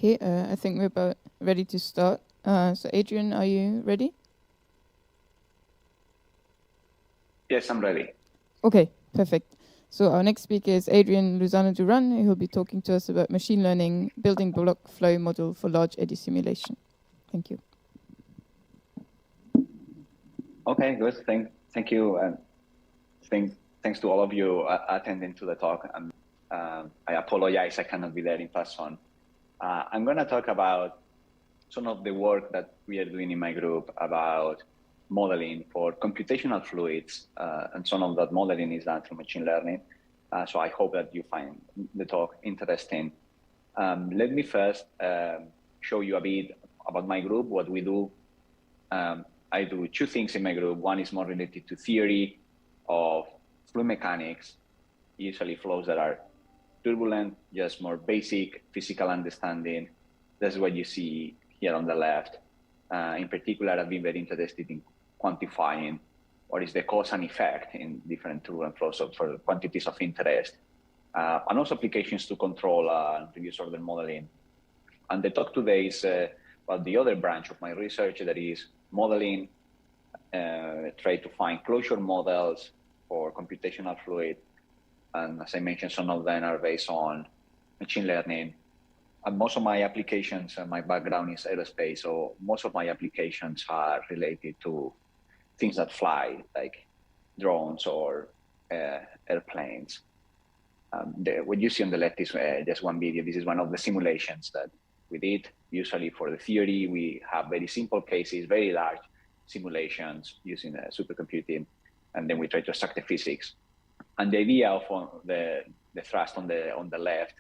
Okay, I think we're about ready to start. So Adrian, are you ready? Yes, I'm ready. Okay, perfect. So our next speaker is Adrian Lozano-Duran. He'll be talking to us about machine learning, building block flow model for large eddy simulation. Thank you. Okay, good. Thank you, and thanks to all of you attending to the talk. I apologize I cannot be there in person. I'm going to talk about some of the work that we are doing in my group about modeling for computational fluids, and some of that modeling is done through machine learning. So I hope that you find the talk interesting. Let me first show you a bit about my group, what we do. I do two things in my group. One is more related to theory of fluid mechanics, usually flows that are turbulent, just more basic physical understanding. That's what you see here on the left. In particular, I've been very interested in quantifying what is the cause and effect in different turbulent flows for quantities of interest, and also applications to control and reduce order modeling. And the talk today is about the other branch of my research, that is modeling, try to find closure models for computational fluid. And as I mentioned, some of them are based on machine learning. And most of my applications, my background is aerospace, so most of my applications are related to things that fly, like drones or airplanes. What you see on the left is just one video. This is one of the simulations that we did. Usually for the theory, we have very simple cases, very large simulations using supercomputing, and then we try to extract the physics. And the idea of the thrust on the left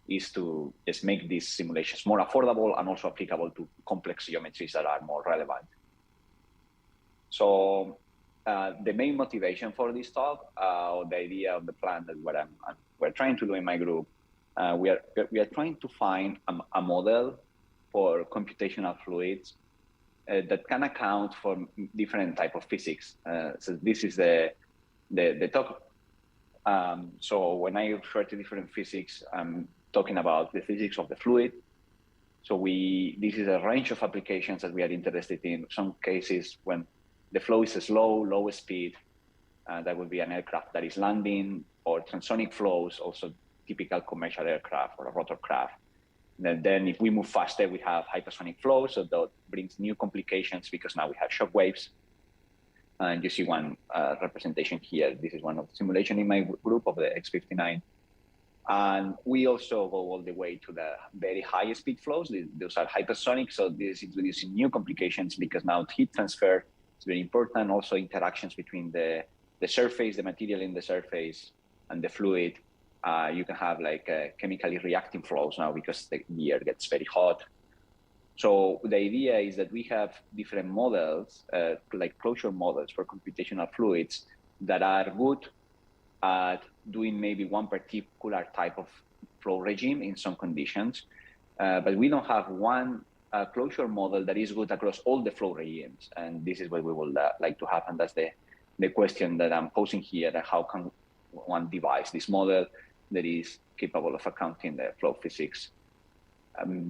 is to just make these simulations more affordable and also applicable to complex geometries that are more relevant. So the main motivation for this talk, or the idea of the plan that we're trying to do in my group, we are trying to find a model for computational fluids that can account for different type of physics. So this is the talk. So when I refer to different physics, I'm talking about the physics of the fluid. So this is a range of applications that we are interested in. Some cases when the flow is slow, low speed, that would be an aircraft that is landing, or transonic flows, also typical commercial aircraft or a rotorcraft. And then if we move faster, we have hypersonic flows, so that brings new complications because now we have shock waves. And you see one representation here. This is one of the simulation in my group of the X-59. And we also go all the way to the very high speed flows. Those are hypersonic, so this is introducing new complications because now heat transfer is very important. Also interactions between the surface, the material in the surface, and the fluid. You can have like chemically reacting flows now because the air gets very hot. So the idea is that we have different models, like closure models for computational fluids that are good at doing maybe one particular type of flow regime in some conditions. But we don't have one closure model that is good across all the flow regimes. And this is what we would like to have. And that's the question that I'm posing here, that how can one devise this model that is capable of accounting the flow physics.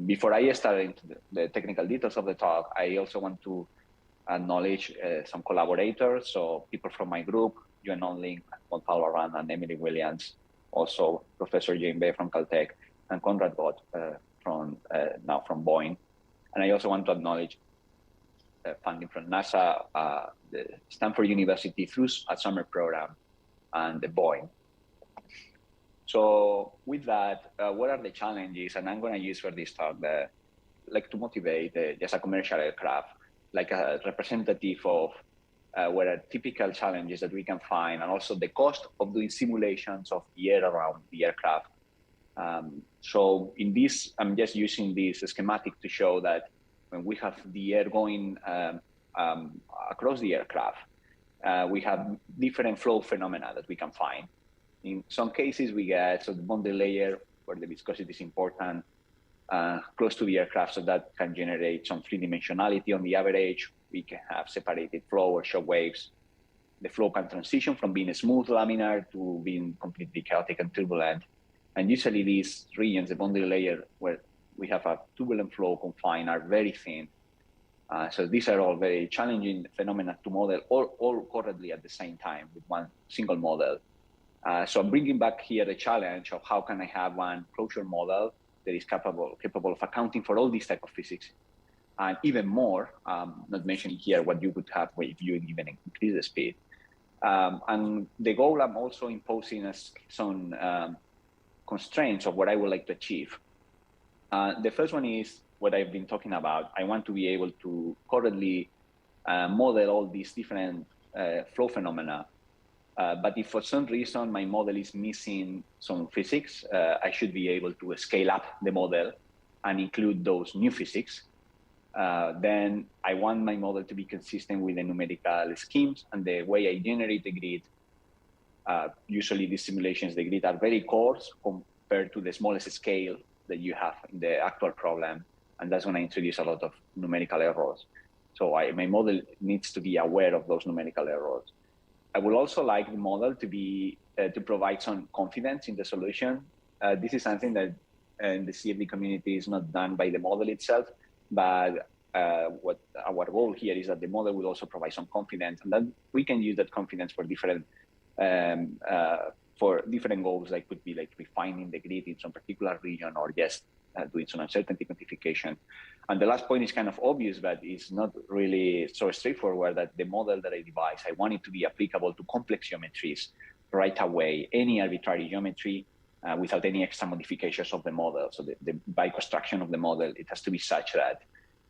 Before I start into the technical details of the talk, I also want to acknowledge some collaborators. So people from my group, Yuan Onling, Paul Aran, and Emily Williams, also Professor Jane Bay from Caltech, and Conrad Gott now from Boeing. And I also want to acknowledge funding from NASA, the Stanford University through a summer program, and the Boeing. So with that, what are the challenges? And I'm going to use for this talk, like to motivate just a commercial aircraft, like a representative of what are typical challenges that we can find, and also the cost of doing simulations of the air around the aircraft. So in this, I'm just using this schematic to show that when we have the air going across the aircraft, we have different flow phenomena that we can find. In some cases, we get the boundary layer where the viscosity is important, close to the aircraft, so that can generate some three-dimensionality on the average. We can have separated flow or shock waves. The flow can transition from being a smooth laminar to being completely chaotic and turbulent. And usually these regions, the boundary layer, where we have a turbulent flow confined are very thin. So these are all very challenging phenomena to model all correctly at the same time with one single model. So I'm bringing back here the challenge of how can I have one closure model that is capable of accounting for all these type of physics, and even more, not mentioning here what you could have if you even increase the speed. And the goal I'm also imposing is some constraints of what I would like to achieve. The first one is what I've been talking about. I want to be able to correctly model all these different flow phenomena. But if for some reason my model is missing some physics, I should be able to scale up the model and include those new physics. Then I want my model to be consistent with the numerical schemes and the way I generate the grid. Usually these simulations, the grid are very coarse compared to the smallest scale that you have in the actual problem. And that's when I introduce a lot of numerical errors. So my model needs to be aware of those numerical errors. I would also like the model to be to provide some confidence in the solution. This is something that in the CFD community is not done by the model itself, but what our goal here is that the model will also provide some confidence, and then we can use that confidence for different goals, like could be like refining the grid in some particular region, or just doing some uncertainty quantification. And the last point is kind of obvious, but it's not really so straightforward, that the model that I devise, I want it to be applicable to complex geometries right away, any arbitrary geometry, without any extra modifications of the model. So by construction of the model, it has to be such that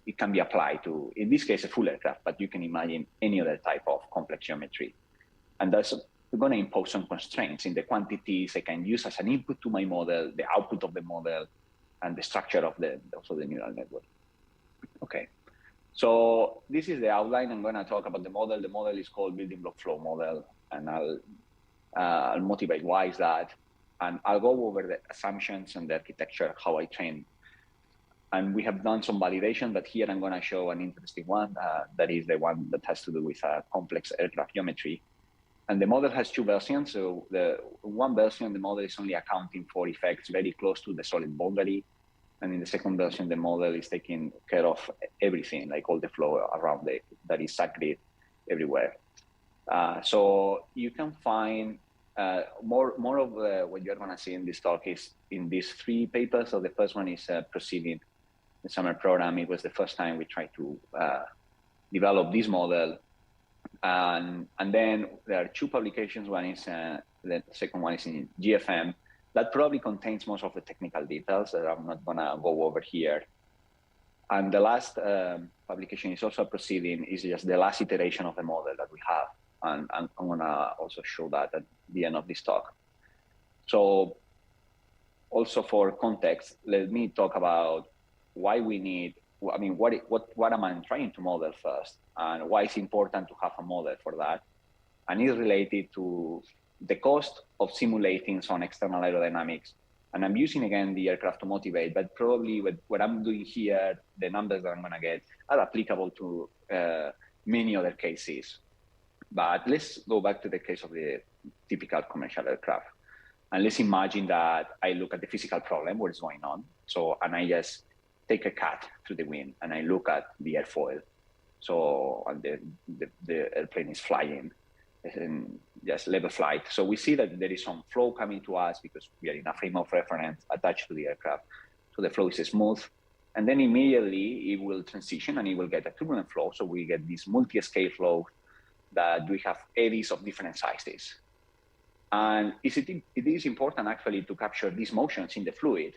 it can be applied to, in this case, a full aircraft, but you can imagine any other type of complex geometry. And that's going to impose some constraints in the quantities I can use as an input to my model, the output of the model, and the structure of also the neural network. Okay, so this is the outline. I'm going to talk about the model. The model is called building block flow model, and I'll motivate why is that, and I'll go over the assumptions and the architecture, how I train. And we have done some validation, but here I'm going to show an interesting one. That is the one that has to do with complex aircraft geometry. And the model has two versions. So the one version, the model is only accounting for effects very close to the solid boundary. And in the second version, the model is taking care of everything, like all the flow around it that is sacred everywhere. So you can find more of what you're going to see in this talk is in these three papers. So the first one is proceeding the summer program. It was the first time we tried to develop this model. And then there are two publications. One is, the second one is in GFM. That probably contains most of the technical details that I'm not going to go over here. And the last publication is also proceeding, is just the last iteration of the model that we have. And I'm going to also show that at the end of this talk. So also for context, let me talk about why we need, I mean, what am I trying to model first, and why it's important to have a model for that. And it's related to the cost of simulating some external aerodynamics. And I'm using, again, the aircraft to motivate, but probably with what I'm doing here, the numbers that I'm going to get are applicable to many other cases. But let's go back to the case of the typical commercial aircraft. And let's imagine that I look at the physical problem, what is going on. So, and I just take a cut through the wind and I look at the airfoil. So and the airplane is flying and just level flight. So we see that there is some flow coming to us because we are in a frame of reference attached to the aircraft. So the flow is smooth. And then immediately it will transition and it will get a turbulent flow. So we get this multi-scale flow that we have eddies of different sizes. And it is important actually to capture these motions in the fluid,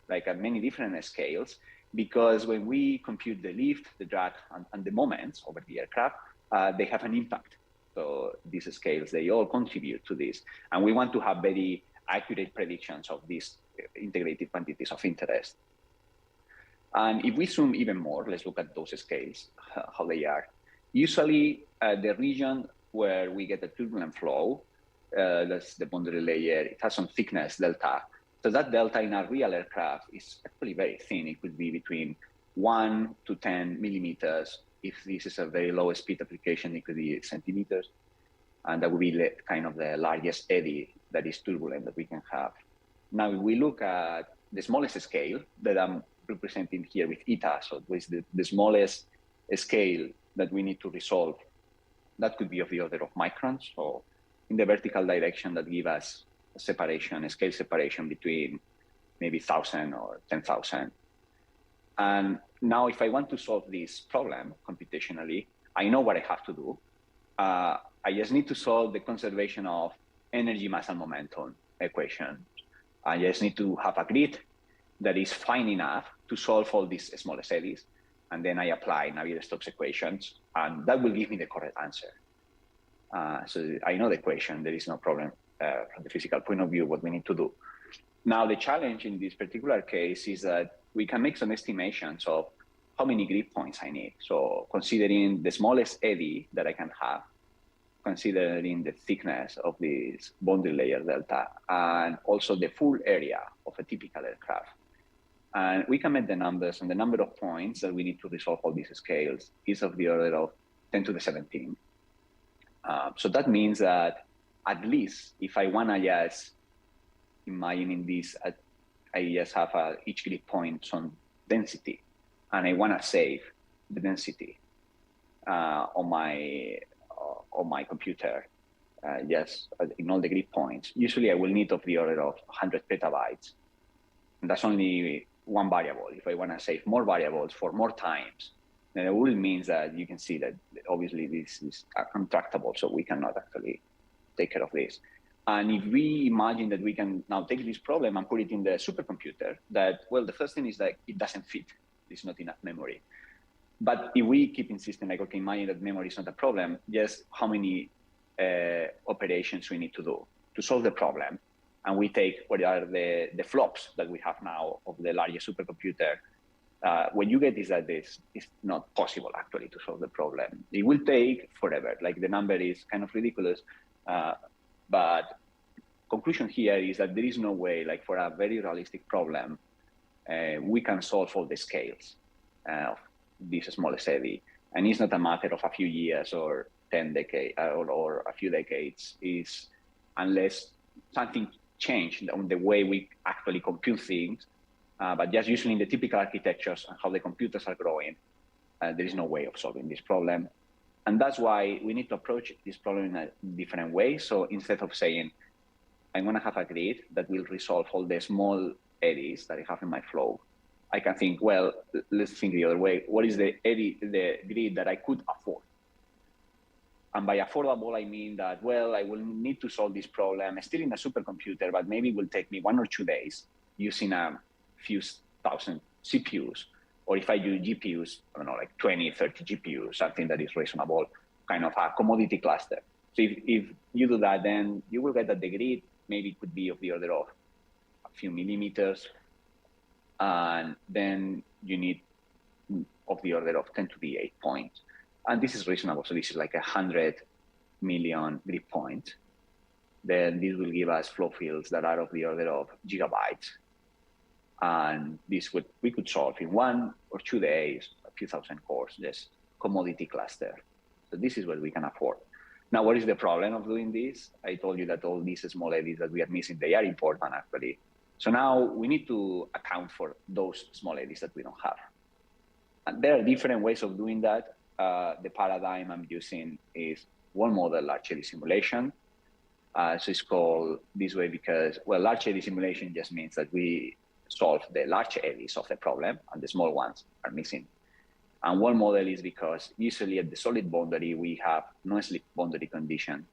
like at many different scales, because when we compute the lift, the drag, and the moments over the aircraft, they have an impact. So these scales, they all contribute to this. And we want to have very accurate predictions of these integrated quantities of interest. And if we zoom even more, let's look at those scales, how they are. Usually the region where we get a turbulent flow, that's the boundary layer, it has some thickness, delta. So that delta in a real aircraft is actually very thin. It could be between 1 to 10 millimeters. If this is a very low speed application, it could be centimeters. And that would be kind of the largest eddy that is turbulent that we can have. Now, if we look at the smallest scale that I'm represented here with eta, so with the smallest scale that we need to resolve. That could be of the order of microns, so in the vertical direction that give us a separation, a scale separation between maybe 1,000 or 10,000. And now if I want to solve this problem computationally, I know what I have to do. I just need to solve the conservation of energy, mass, and momentum equation. I just need to have a grid that is fine enough to solve all these smallest eddies. And then I apply Navier-Stokes equations, and that will give me the correct answer. So I know the equation, there is no problem from the physical point of view, what we need to do. Now, the challenge in this particular case is that we can make some estimations of how many grid points I need. So considering the smallest eddy that I can have, considering the thickness of this boundary layer delta, and also the full area of a typical aircraft. And we can make the numbers, and the number of points that we need to resolve all these scales is of the order of 10 to the 17. So that means that at least if I want to just imagining this, I just have each grid point some density, and I want to save the density on my computer, just in all the grid points. Usually I will need of the order of 100 petabytes. And that's only one variable. If I want to save more variables for more times, then it will mean that you can see that obviously this is untractable, so we cannot actually take care of this. And if we imagine that we can now take this problem and put it in the supercomputer, that, well, the first thing is that it doesn't fit. There's not enough memory. But if we keep insisting, like, okay, imagine that memory is not a problem, just how many operations we need to do to solve the problem. And we take what are the flops that we have now of the largest supercomputer. What you get is that this is not possible actually to solve the problem. It will take forever. Like, the number is kind of ridiculous. But conclusion here is that there is no way, like, for a very realistic problem, we can solve all the scales of this smallest eddy. And it's not a matter of a few years or 10 decades or a few decades. Is unless something changed on the way we actually compute things, but just using the typical architectures and how the computers are growing, there is no way of solving this problem. And that's why we need to approach this problem in a different way. So instead of saying, I'm going to have a grid that will resolve all the small eddies that I have in my flow, I can think, well, let's think the other way. What is the grid that I could afford? And by affordable, I mean that, well, I will need to solve this problem still in a supercomputer, but maybe it will take me 1 or 2 days using a few thousand CPUs. Or if I use GPUs, I don't know, like 20, 30 GPUs, something that is reasonable, kind of a commodity cluster. So if you do that, then you will get that the grid maybe could be of the order of a few millimeters. And then you need of the order of 10 to the 8 points. And this is reasonable. So this is like 100 million grid points. Then this will give us flow fields that are of the order of gigabytes. And this we could solve in 1 or 2 days, a few thousand cores, just commodity cluster. So this is what we can afford. Now, what is the problem of doing this? I told you that all these small eddies that we are missing, they are important actually. So now we need to account for those small eddies that we don't have. And there are different ways of doing that. The paradigm I'm using is one model large-eddy simulation. So it's called this way because, well, large-eddy simulation just means that we solve the large eddies of the problem and the small ones are missing. And one model is because usually at the solid boundary, we have no slip boundary condition.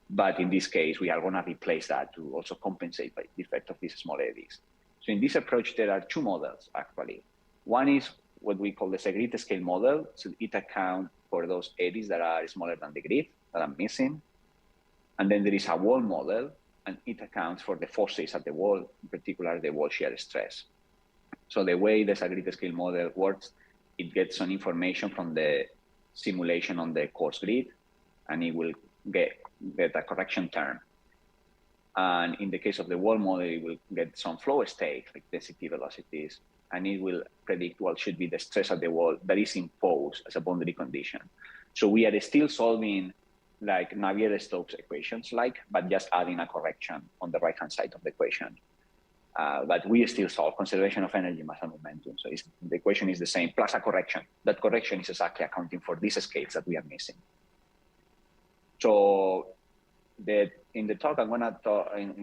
But in this case, we are going to replace that to also compensate by the effect of these small eddies. So in this approach, there are 2 models, actually. One is what we call the grid scale model. So it accounts for those eddies that are smaller than the grid that I'm missing. And then there is a wall model, and it accounts for the forces at the wall, in particular the wall shear stress. So the way the grid scale model works, it gets some information from the simulation on the coarse grid, and it will get a correction term. And in the case of the wall model, it will get some flow state, like density velocities, and it will predict what should be the stress at the wall that is imposed as a boundary condition. So we are still solving like Navier-Stokes equations, but just adding a correction on the right-hand side of the equation. But we still solve conservation of energy, mass, and momentum. So the equation is the same, plus a correction. That correction is exactly accounting for these scales that we are missing. So in the talk, I'm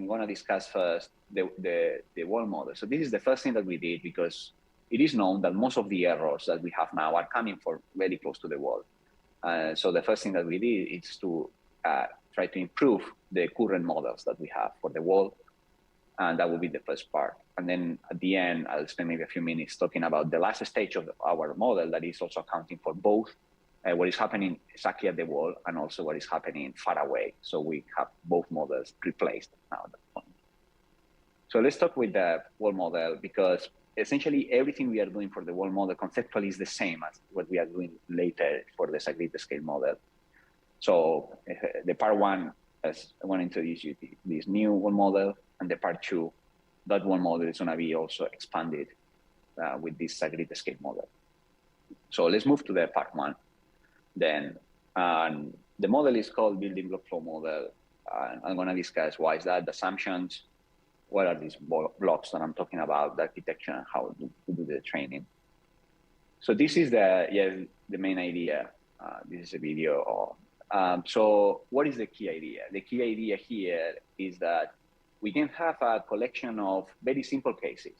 gonna discuss first the wall model. So this is the first thing that we did, because it is known that most of the errors that we have now are coming from very close to the wall. So the first thing that we did is to try to improve the current models that we have for the wall. And that will be the first part. And then at the end, I'll spend maybe a few minutes talking about the last stage of our model that is also accounting for both what is happening exactly at the wall and also what is happening far away. So we have both models replaced now at that point. So let's start with the wall model, because essentially everything we are doing for the wall model conceptually is the same as what we are doing later for the grid scale model. So the part one, as I want to introduce you to this new wall model, and the part two, that wall model is going to be also expanded with this grid scale model. So let's move to the part one. Then the model is called building block flow model. I'm going to discuss why is that, the assumptions, what are these blocks that I'm talking about, the architecture, and how to do the training. So this is the main idea. This is a video. So what is the key idea? The key idea here is that we can have a collection of very simple cases.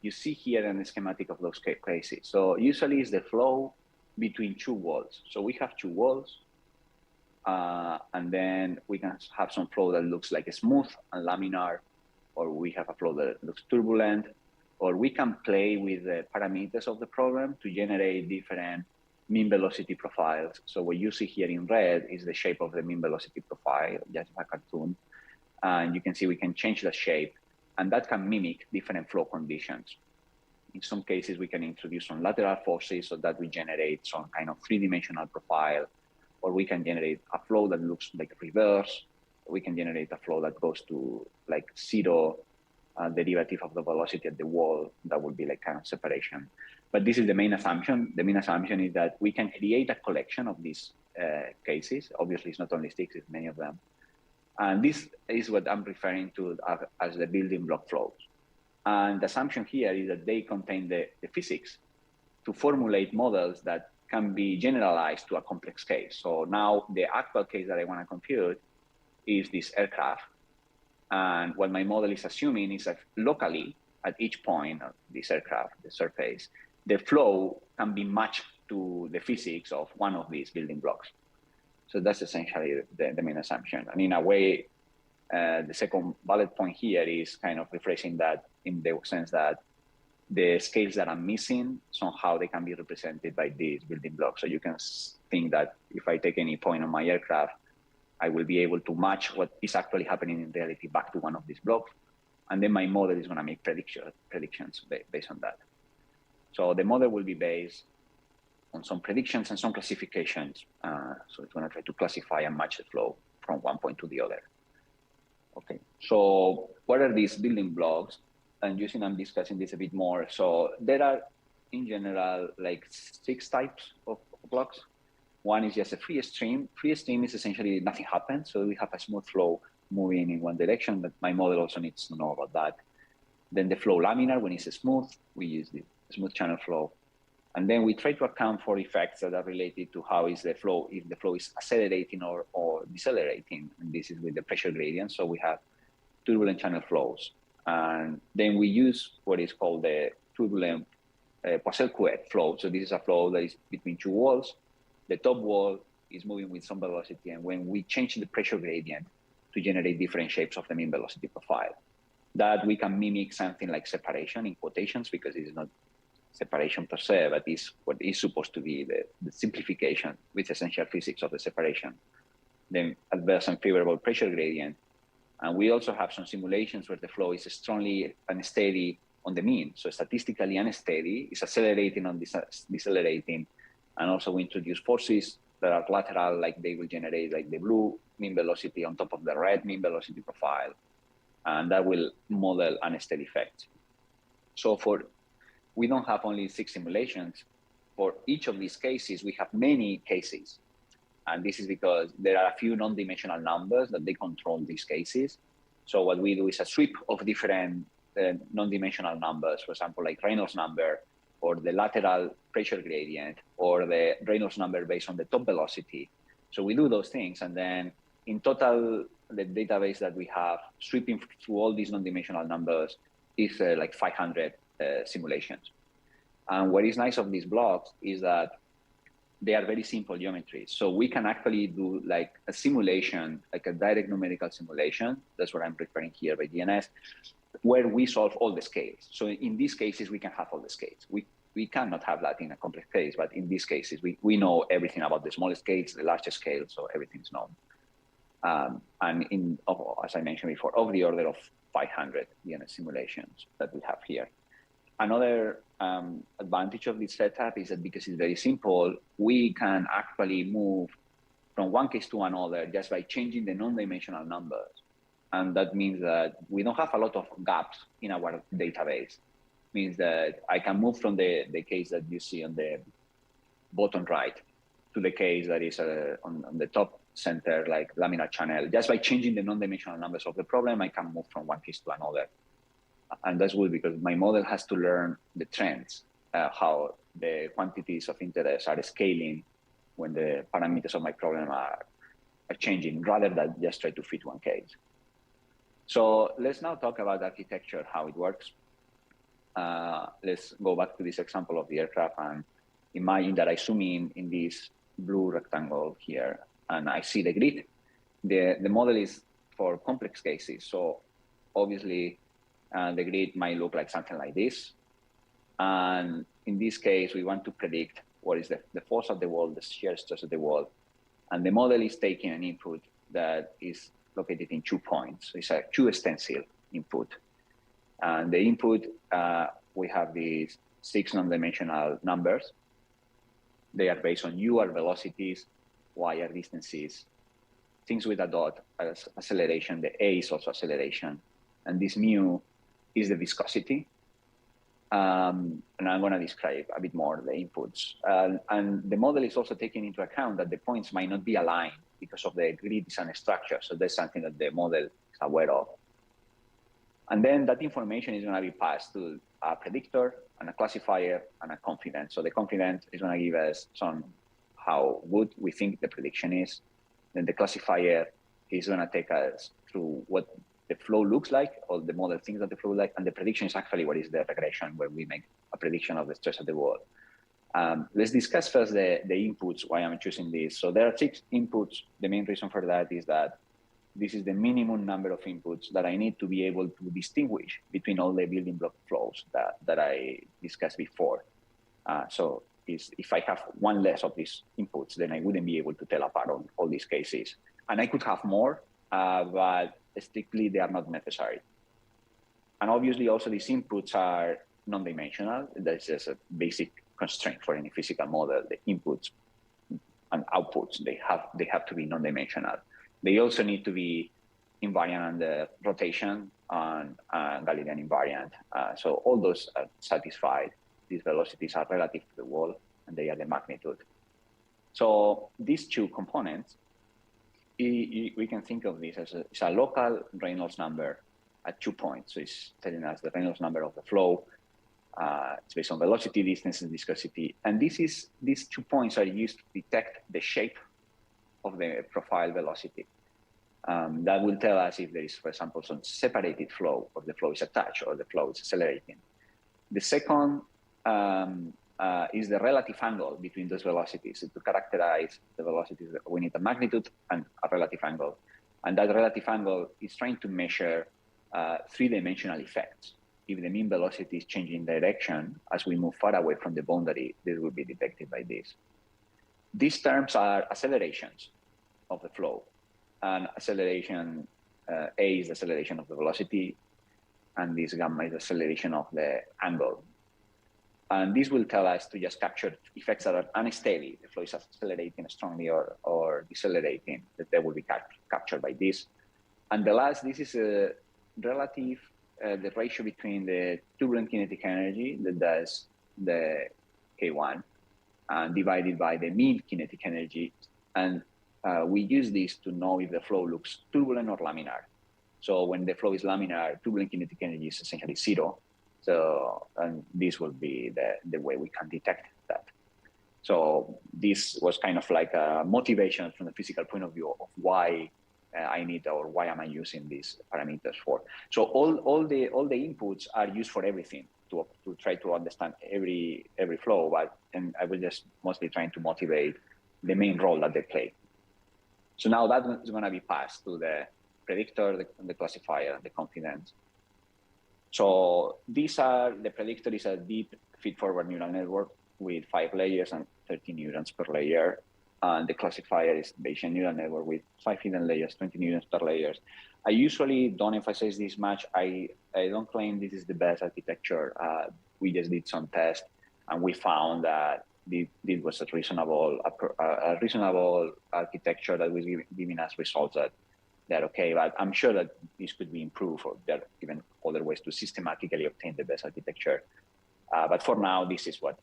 You see here in the schematic of those cases. So usually it's the flow between two walls. So we have two walls, and then we can have some flow that looks like a smooth and laminar, or we have a flow that looks turbulent, or we can play with the parameters of the problem to generate different mean velocity profiles. So what you see here in red is the shape of the mean velocity profile, just a cartoon. And you can see we can change the shape, and that can mimic different flow conditions. In some cases, we can introduce some lateral forces so that we generate some kind of three-dimensional profile, or we can generate a flow that looks like reverse. We can generate a flow that goes to like zero derivative of the velocity at the wall. That would be like kind of separation. But this is the main assumption. The main assumption is that we can create a collection of these cases. Obviously, it's not only sticks, it's many of them. And this is what I'm referring to as the building block flows. And the assumption here is that they contain the physics to formulate models that can be generalized to a complex case. So now the actual case that I want to compute is this aircraft. And what my model is assuming is that locally, at each point of this aircraft, the surface, the flow can be matched to the physics of one of these building blocks. So that's essentially the main assumption. And in a way, the second bullet point here is kind of rephrasing that in the sense that the scales that I'm missing, somehow they can be represented by these building blocks. So you can think that if I take any point on my aircraft, I will be able to match what is actually happening in reality back to one of these blocks. And then my model is going to make predictions based on that. So the model will be based on some predictions and some classifications. So it's going to try to classify and match the flow from one point to the other. Okay, so what are these building blocks? And I'm discussing this a bit more. So there are, in general, like 6 types of blocks. One is just a free stream. Free stream is essentially nothing happens. So we have a smooth flow moving in one direction, but my model also needs to know about that. Then the flow laminar, when it's smooth, we use the smooth channel flow. And then we try to account for effects that are related to how is the flow, if the flow is accelerating or decelerating. And this is with the pressure gradient. So we have turbulent channel flows. And then we use what is called the turbulent Poiseuille-Couette flow. So this is a flow that is between two walls. The top wall is moving with some velocity. And when we change the pressure gradient to generate different shapes of the mean velocity profile, that we can mimic something like separation in quotations, because it is not separation per se, but is what is supposed to be the simplification with essential physics of the separation. Then adverse and favorable pressure gradient. And we also have some simulations where the flow is strongly unsteady on the mean. So statistically unsteady, is accelerating on decelerating. And also we introduce forces that are lateral, like they will generate like the blue mean velocity on top of the red mean velocity profile. And that will model unsteady effects. So we don't have only 6 simulations. For each of these cases, we have many cases. And this is because there are a few non-dimensional numbers that they control these cases. So what we do is a sweep of different non-dimensional numbers, for example, like Reynolds number, or the lateral pressure gradient, or the Reynolds number based on the top velocity. So we do those things, and then in total, the database that we have sweeping through all these non-dimensional numbers is like 500 simulations. And what is nice of these blocks is that they are very simple geometries. So we can actually do like a simulation, like a direct numerical simulation. That's what I'm referring here by DNS, where we solve all the scales. So in these cases, we can have all the scales. We cannot have that in a complex case, but in these cases, we know everything about the smallest scales, the largest scale, so everything's known. And as I mentioned before, of the order of 500 DNS simulations that we have here. Another advantage of this setup is that because it's very simple, we can actually move from one case to another just by changing the non-dimensional numbers. And that means that we don't have a lot of gaps in our database. Means that I can move from the case that you see on the bottom right to the case that is on the top center, like laminar channel. Just by changing the non-dimensional numbers of the problem, I can move from one case to another. And that's good because my model has to learn the trends, how the quantities of interest are scaling when the parameters of my problem are changing, rather than just try to fit one case. So let's now talk about architecture, how it works. Let's go back to this example of the aircraft and imagine that I zoom in this blue rectangle here, and I see the grid. The model is for complex cases. So obviously, the grid might look like something like this. And in this case, we want to predict what is the force of the wall, the shear stress of the wall. And the model is taking an input that is located in 2 points. It's a 2 stencil input. And the input, we have these 6 non-dimensional numbers. They are based on U are velocities, Y are distances. Things with a dot are acceleration. The A is also acceleration. And this mu is the viscosity. And I'm going to describe a bit more the inputs. And the model is also taking into account that the points might not be aligned because of the grid design structure. So that's something that the model is aware of. And then that information is going to be passed to a predictor and a classifier and a confidence. So the confidence is going to give us how good we think the prediction is. Then the classifier is going to take us through what the flow looks like, or the model thinks that the flow like, and the prediction is actually what is the regression, where we make a prediction of the stress of the wall. Let's discuss first the inputs, why I'm choosing this. So there are 6 inputs. The main reason for that is that this is the minimum number of inputs that I need to be able to distinguish between all the building block flows that I discussed before. So if I have one less of these inputs, then I wouldn't be able to tell apart on all these cases. And I could have more, but strictly they are not necessary. And obviously also these inputs are non-dimensional. That's just a basic constraint for any physical model. The inputs and outputs, they have to be non-dimensional. They also need to be invariant under rotation and Galilean invariant. So all those are satisfied. These velocities are relative to the wall, and they are the magnitude. So these 2 components, we can think of this as a local Reynolds number at 2 points. So it's telling us the Reynolds number of the flow. It's based on velocity, distance, and viscosity. And these 2 points are used to detect the shape of the profile velocity. That will tell us if there is, for example, some separated flow, or the flow is attached, or the flow is accelerating. The second is the relative angle between those velocities. So to characterize the velocities, we need a magnitude and a relative angle. And that relative angle is trying to measure 3-dimensional effects. If the mean velocity is changing direction as we move far away from the boundary, this will be detected by this. These terms are accelerations of the flow. And acceleration, A is the acceleration of the velocity, and this gamma is the acceleration of the angle. And this will tell us to just capture effects that are unsteady. The flow is accelerating strongly or decelerating, that they will be captured by this. And the last, this is a relative, the ratio between the turbulent kinetic energy, that's the K1, divided by the mean kinetic energy. And we use this to know if the flow looks turbulent or laminar. So when the flow is laminar, turbulent kinetic energy is essentially zero. So, and this will be the way we can detect that. So this was kind of like a motivation from the physical point of view of why I need, or why am I using these parameters for. So all the inputs are used for everything to try to understand every flow, and I was just mostly trying to motivate the main role that they play. So now that is going to be passed to the predictor, the classifier, the confidence. So the predictor is a deep feed-forward neural network with 5 layers and 30 neurons per layer. And the classifier is Bayesian neural network with 5 hidden layers, 20 neurons per layer. I usually don't emphasize this much. I don't claim this is the best architecture. We just did some tests, and we found that this was a reasonable architecture that was giving us results that okay, but I'm sure that this could be improved, or there are even other ways to systematically obtain the best architecture. But for now, this is what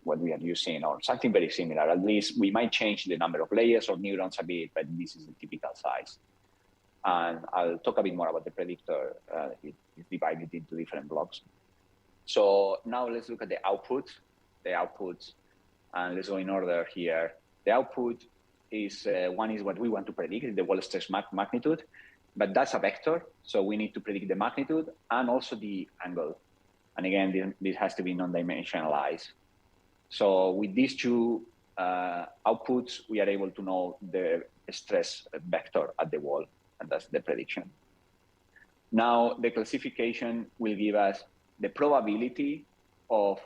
we are using, or something very similar. At least we might change the number of layers or neurons a bit, but this is the typical size. And I'll talk a bit more about the predictor. It's divided into different blocks. So now let's look at the output. And let's go in order here. The output is, one is what we want to predict, the wall stress magnitude, but that's a vector. So we need to predict the magnitude and also the angle. And again, this has to be non-dimensionalized. So with these two outputs, we are able to know the stress vector at the wall, and that's the prediction. Now, the classification will give us the probability of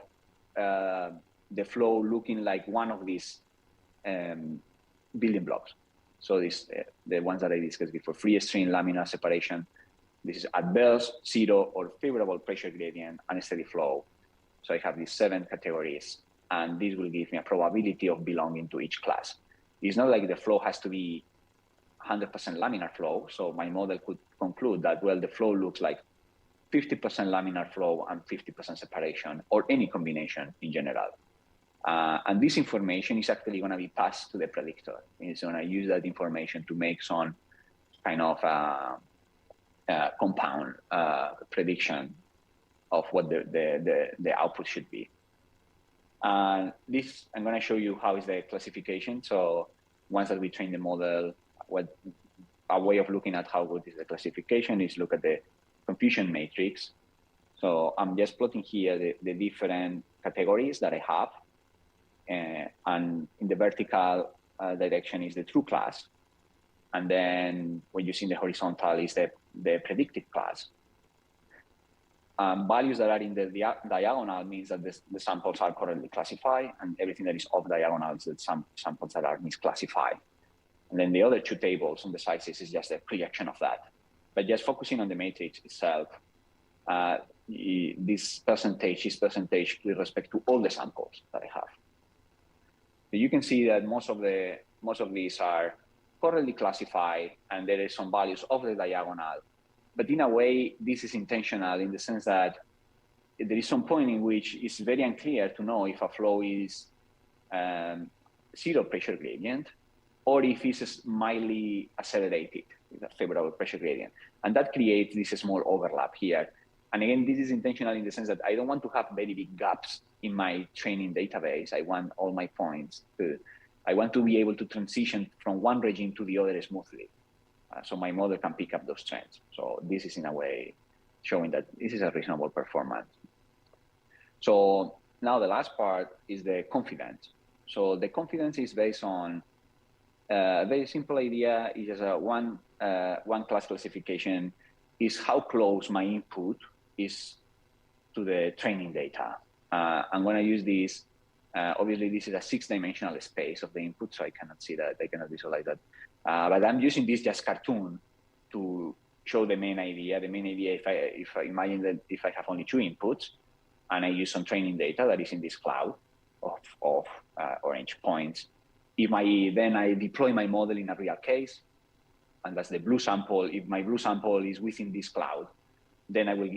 the flow looking like one of these building blocks. So the ones that I discussed before: free stream, laminar separation. This is adverse, zero, or favorable pressure gradient, unsteady flow. So I have these 7 categories, and this will give me a probability of belonging to each class. It's not like the flow has to be 100% laminar flow. So my model could conclude that, well, the flow looks like 50% laminar flow and 50% separation, or any combination in general. And this information is actually going to be passed to the predictor. It's going to use that information to make some kind of compound prediction of what the output should be. And this, I'm going to show you how is the classification. So once that we train the model, a way of looking at how good is the classification is look at the confusion matrix. So I'm just plotting here the different categories that I have. And in the vertical direction is the true class. And then when you see in the horizontal is the predicted class. Values that are in the diagonal means that the samples are correctly classified, and everything that is off diagonal is that some samples that are misclassified. And then the other 2 tables on the sizes is just a projection of that. But just focusing on the matrix itself, this percentage is percentage with respect to all the samples that I have. So you can see that most of these are correctly classified, and there is some values of the diagonal. But in a way, this is intentional in the sense that there is some point in which it's very unclear to know if a flow is 0 pressure gradient, or if it's mildly accelerated with a favorable pressure gradient. And that creates this small overlap here. And again, this is intentional in the sense that I don't want to have very big gaps in my training database. I want all my points I want to be able to transition from one regime to the other smoothly. So my model can pick up those trends. So this is in a way showing that this is a reasonable performance. So now the last part is the confidence. So the confidence is based on a very simple idea. It's just one class classification is how close my input is to the training data. I'm going to use this. Obviously, this is a 6-dimensional space of the input, so I cannot see that. I cannot visualize that. But I'm using this just cartoon to show the main idea. The main idea, if I imagine that if I have only 2 inputs, and I use some training data that is in this cloud of orange points, then I deploy my model in a real case, and that's the blue sample. If my blue sample is within this cloud, then I will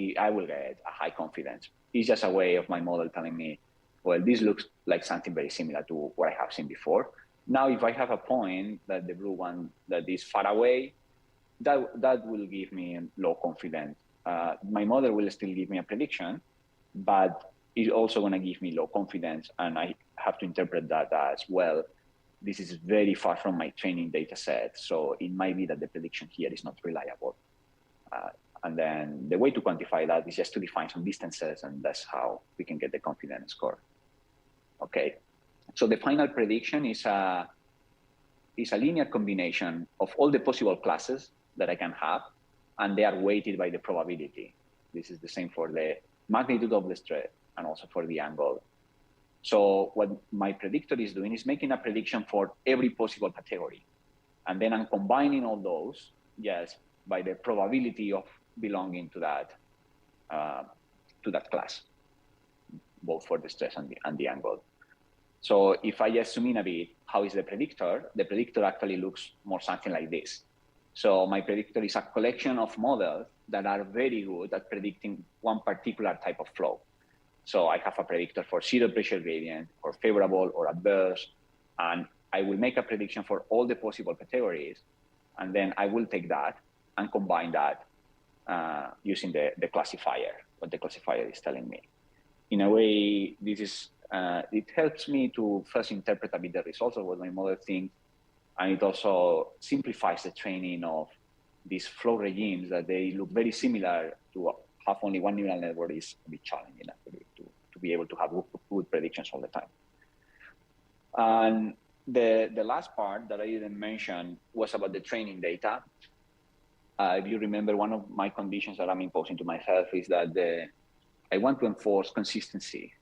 get a high confidence. It's just a way of my model telling me, well, this looks like something very similar to what I have seen before. Now, if I have a point that the blue one that is far away, that will give me low confidence. My model will still give me a prediction, but it's also going to give me low confidence, and I have to interpret that as, well, this is very far from my training data set, so it might be that the prediction here is not reliable. And then the way to quantify that is just to define some distances, and that's how we can get the confidence score. Okay, so the final prediction is a linear combination of all the possible classes that I can have, and they are weighted by the probability. This is the same for the magnitude of the stress and also for the angle. So what my predictor is doing is making a prediction for every possible category. And then I'm combining all those, yes, by the probability of belonging to that class, both for the stress and the angle. So if I just zoom in a bit, how is the predictor? The predictor actually looks more something like this. So my predictor is a collection of models that are very good at predicting one particular type of flow. So I have a predictor for zero pressure gradient, or favorable or adverse, and I will make a prediction for all the possible categories, and then I will take that and combine that using the classifier, what the classifier is telling me. In a way, this is it helps me to first interpret a bit the results of what my model thinks, and it also simplifies the training of these flow regimes that they look very similar to have only one neural network is a bit challenging actually to be able to have good predictions all the time. And the last part that I didn't mention was about the training data. If you remember, one of my conditions that I'm imposing to myself is that I want to enforce consistency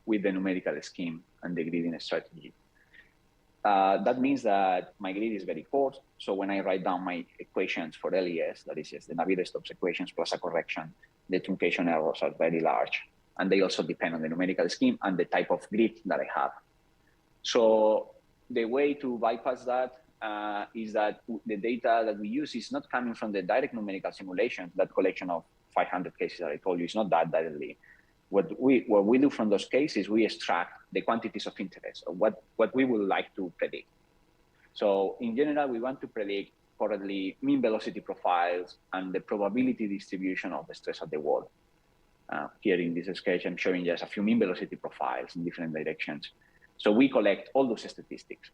with the numerical scheme and the gridding strategy. That means that my grid is very coarse. So when I write down my equations for LES, that is just the Navier-Stokes equations plus a correction, the truncation errors are very large. And they also depend on the numerical scheme and the type of grid that I have. So the way to bypass that is that the data that we use is not coming from the direct numerical simulations. That collection of 500 cases that I told you is not that directly. What we do from those cases, we extract the quantities of interest, or what we would like to predict. So in general, we want to predict currently mean velocity profiles and the probability distribution of the stress at the wall. Here in this sketch, I'm showing just a few mean velocity profiles in different directions. So we collect all those statistics.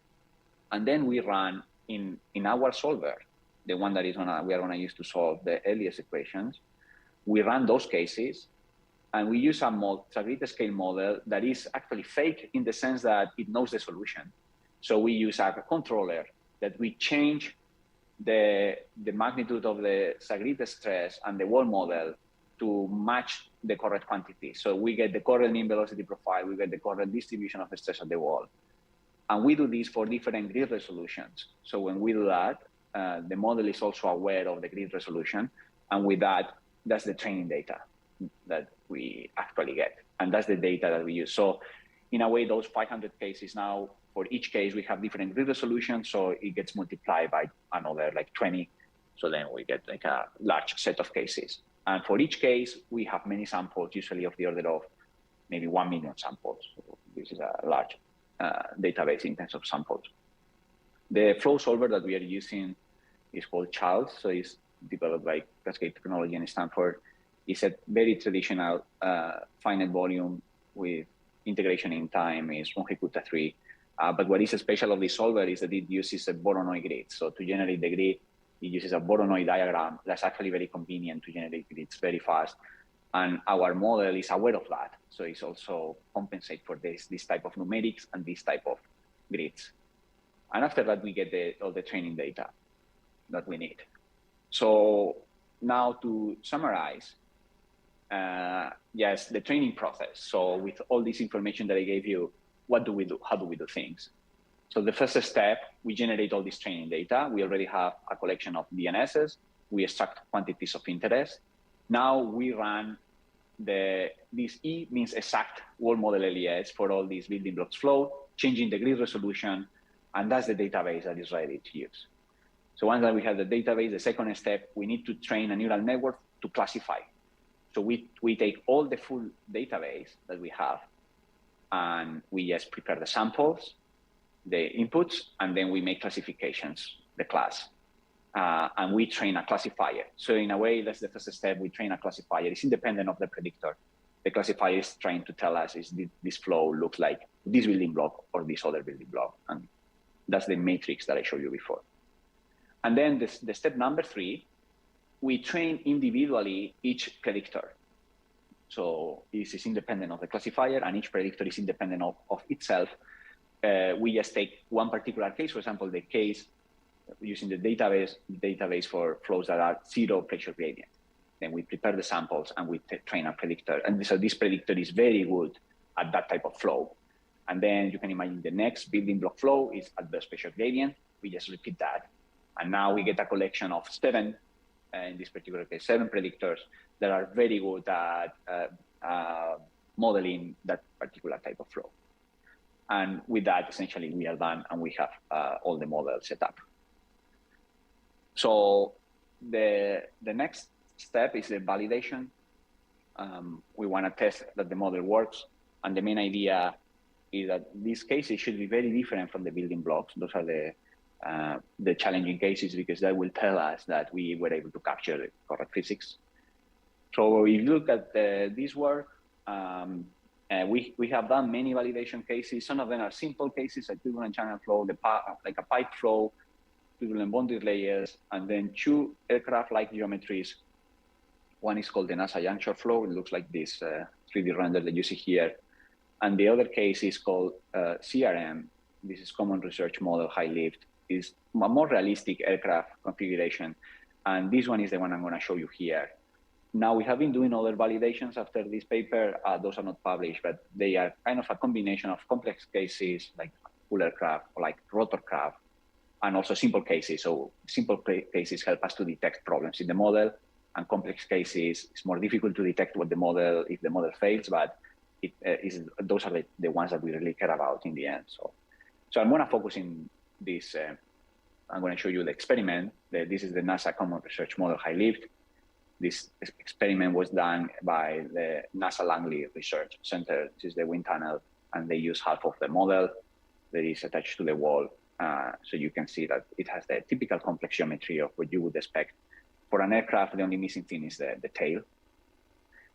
And then we run in our solver, the one that we are gonna use to solve the earliest equations. We run those cases, and we use a grid scale model that is actually fake in the sense that it knows the solution. So we use a controller that we change the magnitude of the Sagritte stress and the wall model to match the correct quantity. So we get the correct mean velocity profile, we get the correct distribution of the stress at the wall. And we do this for different grid resolutions. So when we do that, the model is also aware of the grid resolution. And with that, that's the training data that we actually get. And that's the data that we use. So in a way, those 500 cases now, for each case, we have different grid resolutions. So it gets multiplied by another like 20. So then we get like a large set of cases. And for each case, we have many samples, usually of the order of maybe 1 million samples. So this is a large database in terms of samples. The flow solver that we are using is called Charles. So it's developed by Cascade Technology in Stanford. It's a very traditional finite volume with integration in time is Monte 3. But what is special of this solver is that it uses a Voronoi grid. So to generate the grid, it uses a Voronoi diagram that's actually very convenient to generate grids very fast. And our model is aware of that. So it's also compensate for this type of numerics and this type of grids. And after that, we get all the training data that we need. So now to summarize, yes, the training process. So with all this information that I gave you, what do we do? How do we do things? So the first step, we generate all this training data. We already have a collection of DNSs. We extract quantities of interest. Now we run this E means exact wall model LES for all these building blocks flow, changing the grid resolution, and that's the database that is ready to use. So once that we have the database, the second step, we need to train a neural network to classify. So we take all the full database that we have, and we just prepare the samples, the inputs, and then we make classifications, the class. and we train a classifier. So in a way, that's the first step. We train a classifier. It's independent of the predictor. The classifier is trying to tell us is this flow looks like this building block or this other building block. And that's the matrix that I showed you before. And then the step number 3, we train individually each predictor. So this is independent of the classifier, and each predictor is independent of itself. We just take one particular case, for example, the case using the database for flows that are 0 pressure gradient. Then we prepare the samples and we train a predictor. And so this predictor is very good at that type of flow. And then you can imagine the next building block flow is adverse pressure gradient. We just repeat that. And now we get a collection of 7, in this particular case, 7 predictors that are very good at modeling that particular type of flow. And with that, essentially, we are done and we have all the models set up. So the next step is the validation. We want to test that the model works. And the main idea is that these cases should be very different from the building blocks. Those are the challenging cases, because that will tell us that we were able to capture the correct physics. So if you look at this work, we have done many validation cases. Some of them are simple cases, like turbulent channel flow, like a pipe flow, turbulent bonded layers, and then 2 aircraft-like geometries. One is called the NASA Juncture flow. It looks like this 3D render that you see here. And the other case is called CRM. This is Common Research Model High Lift. It's a more realistic aircraft configuration. And this one is the one I'm going to show you here. Now, we have been doing other validations after this paper. Those are not published, but they are kind of a combination of complex cases like full aircraft or like rotorcraft, and also simple cases. So simple cases help us to detect problems in the model, and complex cases, it's more difficult to detect what the model, if the model fails, but those are the ones that we really care about in the end. So I'm going to focus in this. I'm going to show you the experiment. This is the NASA Common Research Model High Lift. This experiment was done by the NASA Langley Research Center. This is the wind tunnel, and they use half of the model that is attached to the wall. So you can see that it has the typical complex geometry of what you would expect. For an aircraft, the only missing thing is the tail.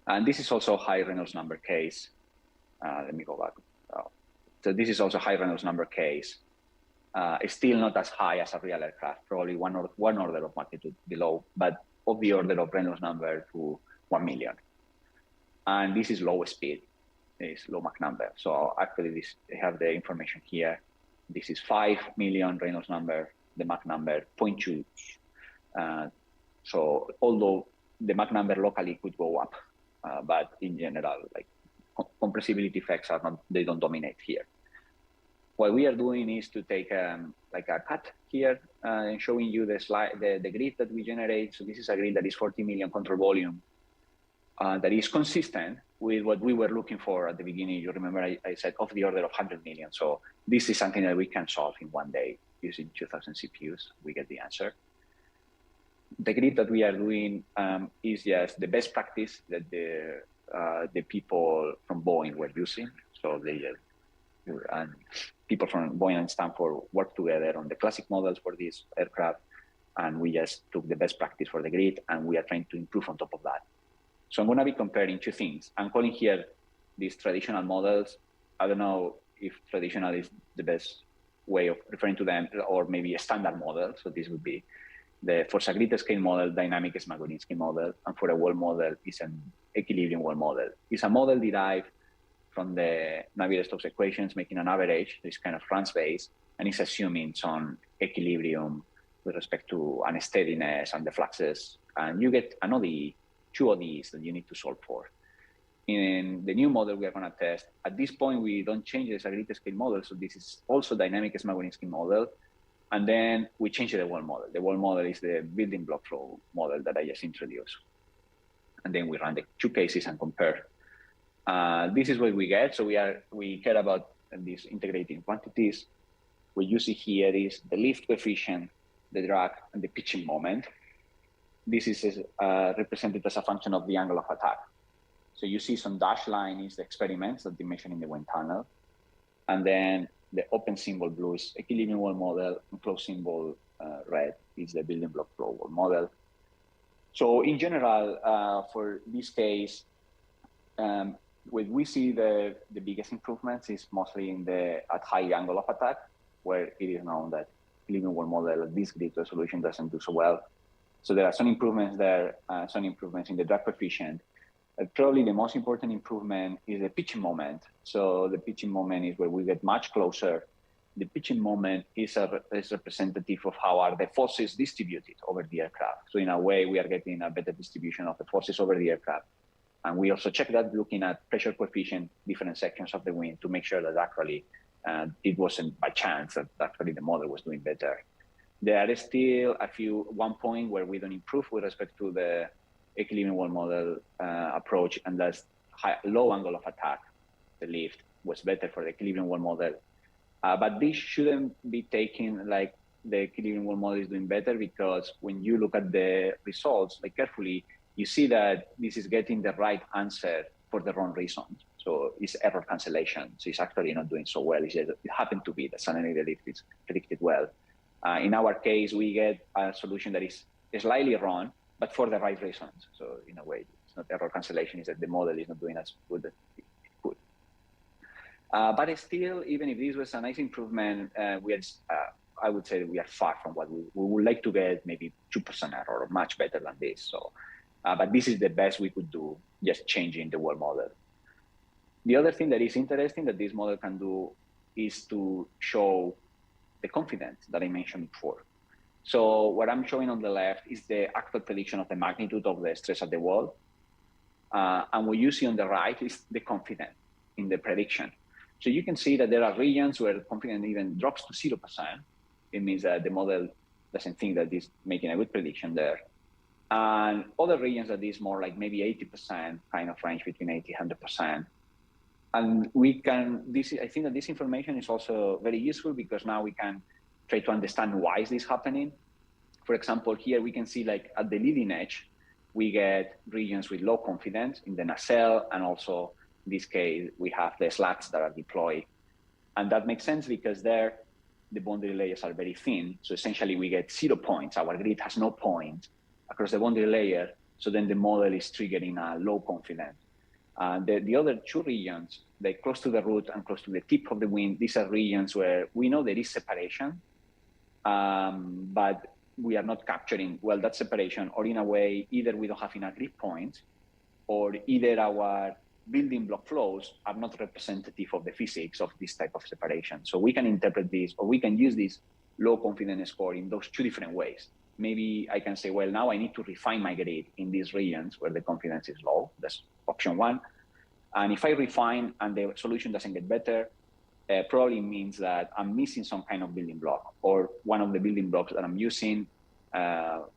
And this is also a high Reynolds number case. Let me go back. So this is also a high Reynolds number case. It's still not as high as a real aircraft, probably one order of magnitude below, but of the order of Reynolds number to 1 million. And this is low speed, it's low Mach number. So actually they have the information here. This is 5 million Reynolds number, the Mach number 0.2. So although the Mach number locally could go up, but in general, like compressibility effects they don't dominate here. What we are doing is to take like a cut here and showing you the grid that we generate. So this is a grid that is 40 million control volume that is consistent with what we were looking for at the beginning. You remember I said of the order of 100 million. So this is something that we can solve in one day using 2,000 CPUs. We get the answer. The grid that we are doing is just the best practice that the people from Boeing were using. So and people from Boeing and Stanford worked together on the classic models for this aircraft, and we just took the best practice for the grid, and we are trying to improve on top of that. So I'm going to be comparing 2 things. I'm calling here these traditional models. I don't know if traditional is the best way of referring to them, or maybe a standard model. So this would be for a grid scale model, dynamic Smagorinsky model, and for a wall model, is an equilibrium wall model. It's a model derived from the Navier-Stokes equations, making an average. This kind of runs base, and it's assuming some equilibrium with respect to unsteadiness and the fluxes. And you get an ODE, 2 ODEs that you need to solve for. In the new model we are going to test, at this point, we don't change the grid scale model. So this is also dynamic Smagorinsky model. And then we change the wall model. The wall model is the building block flow model that I just introduced. And then we run the 2 cases and compare. This is what we get. So we care about these integrating quantities. What you see here is the lift coefficient, the drag, and the pitching moment. This is represented as a function of the angle of attack. So you see some dashed line is the experiments that they mentioned in the wind tunnel. And then the open symbol blue is equilibrium wall model, and closed symbol red is the building block flow or model. So in general, for this case, when we see the biggest improvements is mostly at high angle of attack, where it is known that living world model at this grid resolution doesn't do so well. So there are some improvements there, some improvements in the drag coefficient. Probably the most important improvement is the pitching moment. So the pitching moment is where we get much closer. The pitching moment is representative of how are the forces distributed over the aircraft. So in a way, we are getting a better distribution of the forces over the aircraft. And we also check that looking at pressure coefficient, different sections of the wing to make sure that actually it wasn't by chance that actually the model was doing better. There is still one point where we don't improve with respect to the equilibrium world model approach, and that's low angle of attack. The lift was better for the equilibrium world model. But this shouldn't be taken like the equilibrium world model is doing better, because when you look at the results like carefully, you see that this is getting the right answer for the wrong reasons. So it's error cancellation. So it's actually not doing so well. It happened to be that suddenly the lift is predicted well. In our case, we get a solution that is slightly wrong, but for the right reasons. So in a way, it's not error cancellation, it's that the model is not doing as good as it could. But still, even if this was a nice improvement, I would say we are far from what we would like to get, maybe 2% error, or much better than this. So, but this is the best we could do, just changing the world model. The other thing that is interesting that this model can do is to show the confidence that I mentioned before. So what I'm showing on the left is the actual prediction of the magnitude of the stress at the wall. And what you see on the right is the confidence in the prediction. So you can see that there are regions where the confidence even drops to 0%. It means that the model doesn't think that it's making a good prediction there. And other regions that is more like maybe 80%, kind of range between 80 and 100%. And I think that this information is also very useful, because now we can try to understand why is this happening. For example, here we can see like at the leading edge, we get regions with low confidence in the nacelle, and also in this case, we have the slats that are deployed. And that makes sense because there, the boundary layers are very thin. So essentially we get 0 points. Our grid has no point across the boundary layer. So then the model is triggering a low confidence. The other two regions, they're close to the root and close to the tip of the wing. These are regions where we know there is separation, but we are not capturing, well, that separation, or in a way, either we don't have enough grid points, or either our building block flows are not representative of the physics of this type of separation. So we can interpret this, or we can use this low confidence score in those two different ways. Maybe I can say, well, now I need to refine my grid in these regions where the confidence is low. That's option one. And if I refine and the solution doesn't get better, probably means that I'm missing some kind of building block, or one of the building blocks that I'm using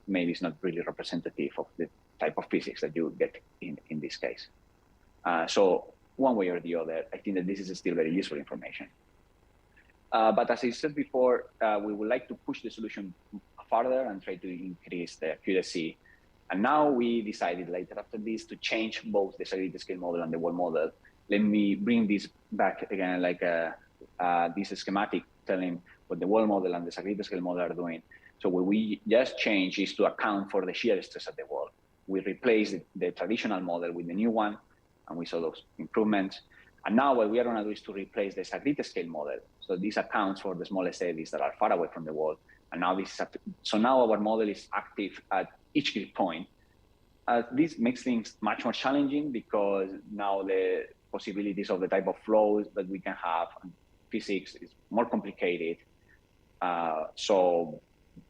maybe is not really representative of the type of physics that you get in this case. So one way or the other, I think that this is still very useful information. But as I said before, we would like to push the solution further and try to increase the accuracy. And now we decided later after this to change both the stability scale model and the world model. Let me bring this back again, like this schematic telling what the world model and the stability scale model are doing. So what we just changed is to account for the shear stress at the wall. We replaced the traditional model with the new one, and we saw those improvements. And now what we are going to do is to replace the stability scale model. So this accounts for the smallest eddies that are far away from the wall. And now this is active. So now our model is active at each grid point. This makes things much more challenging, because now the possibilities of the type of flows that we can have and physics is more complicated. But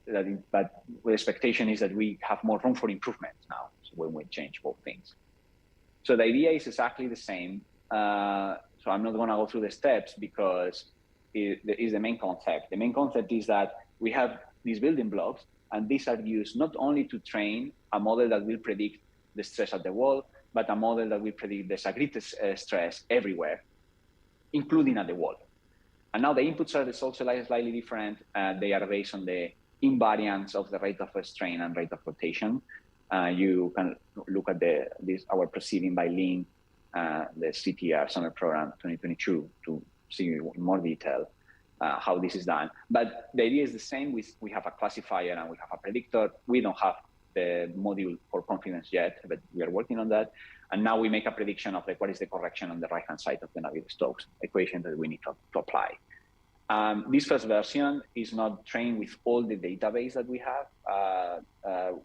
the expectation is that we have more room for improvement now, so when we change both things. So the idea is exactly the same. So I'm not going to go through the steps, because it is the main concept. The main concept is that we have these building blocks, and these are used not only to train a model that will predict the stress at the wall, but a model that will predict the grid stress everywhere, including at the wall. And now the inputs are also slightly different. They are based on the invariance of the rate of strain and rate of rotation. You can look at our proceeding by Link, the CTR Summer Program 2022 to see in more detail. how this is done. But the idea is the same. We have a classifier and we have a predictor. We don't have the module for confidence yet, but we are working on that. And now we make a prediction of what is the correction on the right-hand side of the Navier-Stokes equation that we need to apply. This first version is not trained with all the database that we have.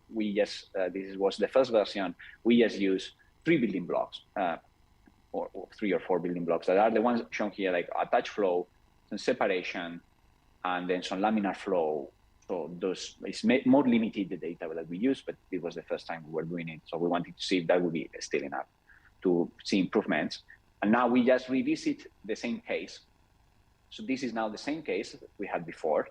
This was the first version. We just use 3 building blocks, or 3 or 4 building blocks that are the ones shown here, like attach flow, some separation, and then some laminar flow. So those, it's more limited, the data that we use, but it was the first time we were doing it. So we wanted to see if that would be still enough to see improvements. And now we just revisit the same case. So this is now the same case that we had before.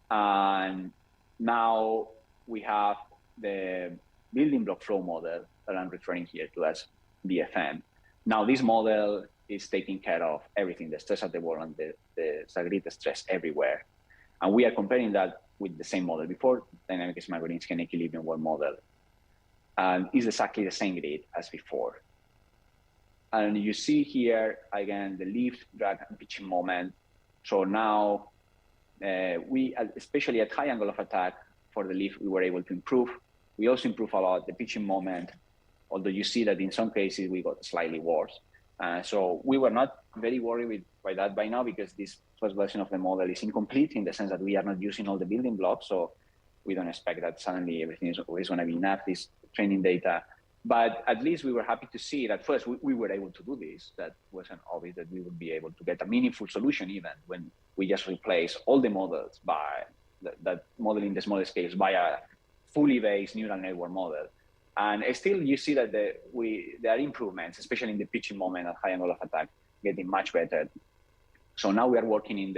And now we have the building block flow model that I'm referring here to as BFM. Now this model is taking care of everything, the stress at the wall and the grid stress everywhere. And we are comparing that with the same model before, dynamic Smagorinsky and equilibrium wall model. And it's exactly the same grid as before. And you see here, again, the lift, drag, and pitching moment. So now we, especially at high angle of attack for the lift, we were able to improve. We also improve a lot the pitching moment, although you see that in some cases we got slightly worse. So we were not very worried by that by now, because this first version of the model is incomplete in the sense that we are not using all the building blocks. So we don't expect that suddenly everything is always going to be enough, this training data. But at least we were happy to see that first we were able to do this. That wasn't obvious that we would be able to get a meaningful solution even when we just replace all the models by that model in the smaller scales by a fully based neural network model. And still you see that there are improvements, especially in the pitching moment at high angle of attack, getting much better. So now we are working in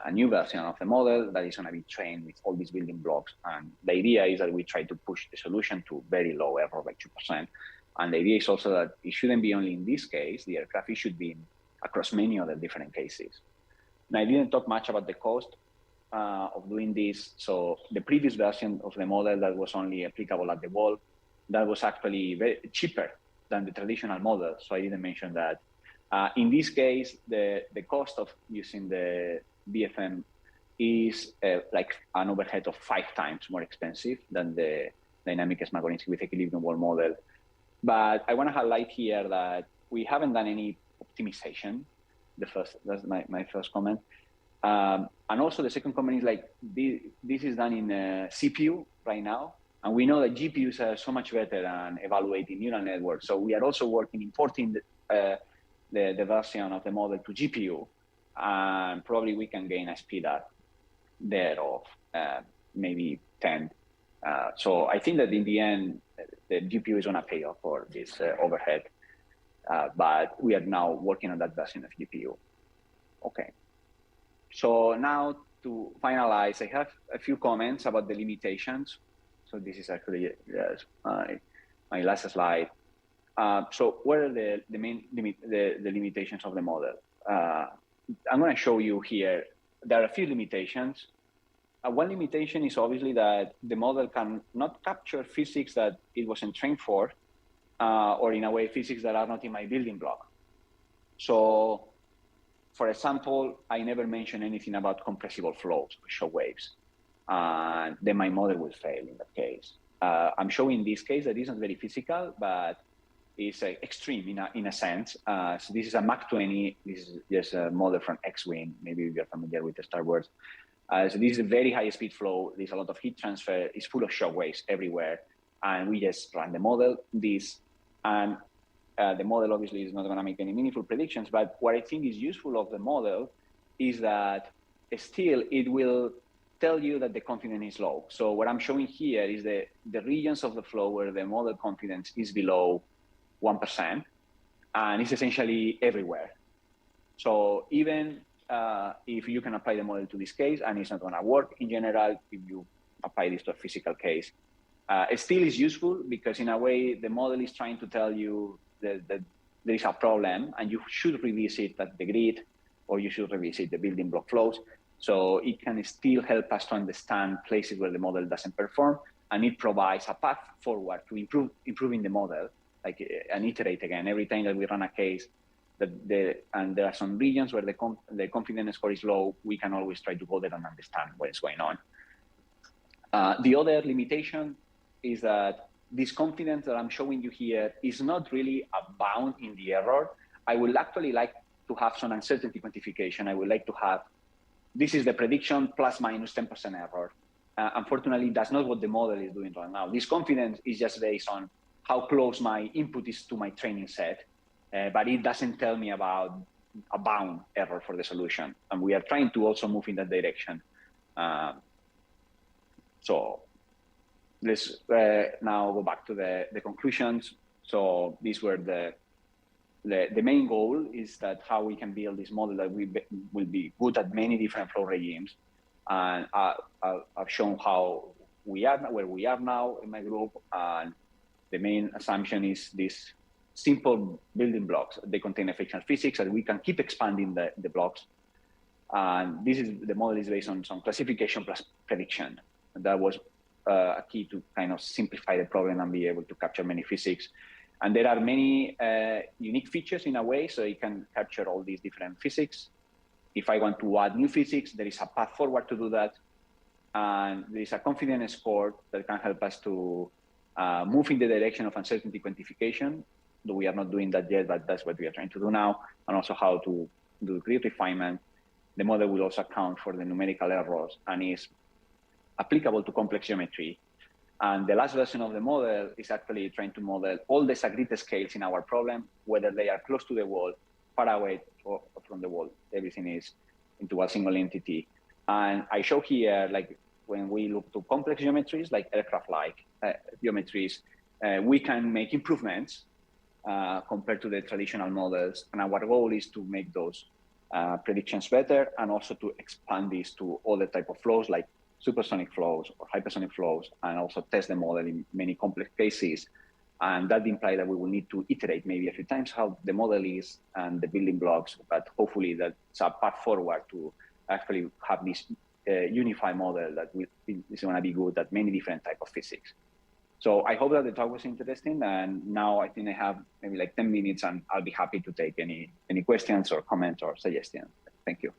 a new version of the model that is going to be trained with all these building blocks. And the idea is that we try to push the solution to very low error, like 2%. And the idea is also that it shouldn't be only in this case, the aircraft, it should be across many other different cases. Now, I didn't talk much about the cost of doing this. So the previous version of the model that was only applicable at the wall, that was actually very cheaper than the traditional model. So I didn't mention that. In this case, the cost of using the BFM is like an overhead of 5 times more expensive than the dynamic Smagorinsky with equilibrium wall model. But I want to highlight here that we haven't done any optimization. That's my first comment. And also the second comment is like this is done in a CPU right now. And we know that GPUs are so much better at evaluating neural networks. So we are also working importing the version of the model to GPU. And probably we can gain a speed up there of maybe 10. So I think that in the end, the GPU is going to pay off for this overhead. But we are now working on that version of GPU. Okay. So now to finalize, I have a few comments about the limitations. So this is actually my last slide. So what are the main limitations of the model? I'm going to show you here. There are a few limitations. One limitation is obviously that the model can not capture physics that it wasn't trained for, or in a way, physics that are not in my building block. So, for example, I never mentioned anything about compressible flows or shock waves. Then my model will fail in that case. I'm showing this case that isn't very physical, but it's extreme in a sense. So this is a Mach 20. This is just a model from X-Wing. Maybe you're familiar with the Star Wars. So this is a very high speed flow. There's a lot of heat transfer. It's full of shock waves everywhere. And we just run the model, and the model obviously is not going to make any meaningful predictions. But what I think is useful of the model is that still it will tell you that the confidence is low. So what I'm showing here is the regions of the flow where the model confidence is below 1%, and it's essentially everywhere. So even if you can apply the model to this case, and it's not going to work in general, if you apply this to a physical case, it still is useful because in a way, the model is trying to tell you that there is a problem and you should revisit the grid, or you should revisit the building block flows. So it can still help us to understand places where the model doesn't perform, and it provides a path forward to improving the model, like and iterate again. Every time that we run a case, and there are some regions where the confidence score is low. We can always try to go there and understand what is going on. The other limitation is that this confidence that I'm showing you here is not really a bound in the error. I would actually like to have some uncertainty quantification. I would like to have, this is the prediction plus minus 10% error. Unfortunately, that's not what the model is doing right now. This confidence is just based on how close my input is to my training set, but it doesn't tell me about a bound error for the solution. And we are trying to also move in that direction. So let's now go back to the conclusions. So these were the main goal is that how we can build this model that will be good at many different flow regimes. And I've shown how where we are now in my group. And the main assumption is this simple building blocks. They contain frictional physics, and we can keep expanding the blocks. And the model is based on some classification plus prediction. And that was a key to kind of simplify the problem and be able to capture many physics. And there are many unique features in a way, so you can capture all these different physics. If I want to add new physics, there is a path forward to do that. And there is a confidence score that can help us to move in the direction of uncertainty quantification. Though we are not doing that yet, but that's what we are trying to do now. And also how to do grid refinement. The model will also account for the numerical errors and is applicable to complex geometry. And the last version of the model is actually trying to model all the grid scales in our problem, whether they are close to the wall, far away from the wall. Everything is into a single entity. And I show here, like when we look to complex geometries, like aircraft-like geometries, we can make improvements compared to the traditional models. And our goal is to make those predictions better and also to expand these to other type of flows like supersonic flows or hypersonic flows, and also test the model in many complex cases. And that implies that we will need to iterate maybe a few times how the model is and the building blocks, but hopefully that's a path forward to actually have this unified model that is going to be good at many different types of physics. So I hope that the talk was interesting, and now I think I have maybe like 10 minutes, and I'll be happy to take any questions or comments or suggestions. Thank you.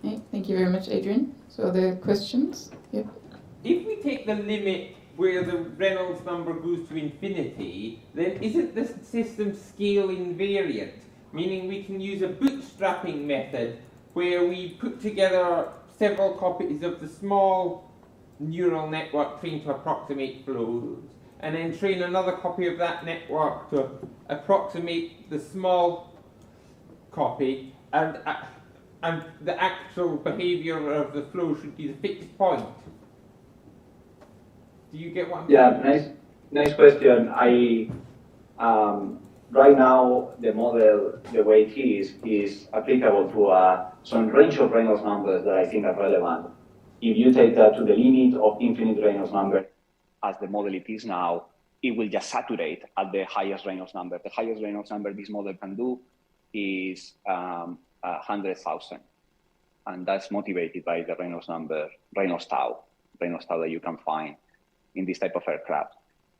Okay, thank you very much, Adrian. So are there questions? Yep. If we take the limit where the Reynolds number goes to infinity, then isn't the system scale invariant? Meaning we can use a bootstrapping method where we put together several copies of the small neural network trained to approximate flows, and then train another copy of that network to approximate the small copy, and the actual behavior of the flow should be the fixed point. Do you get what I'm saying? Nice question. Right now, the model, the way it is applicable to some range of Reynolds numbers that I think are relevant. If you take that to the limit of infinite Reynolds number, as the model it is now, it will just saturate at the highest Reynolds number. The highest Reynolds number this model can do is 100,000. And that's motivated by the Reynolds number, Reynolds tau that you can find in this type of aircraft.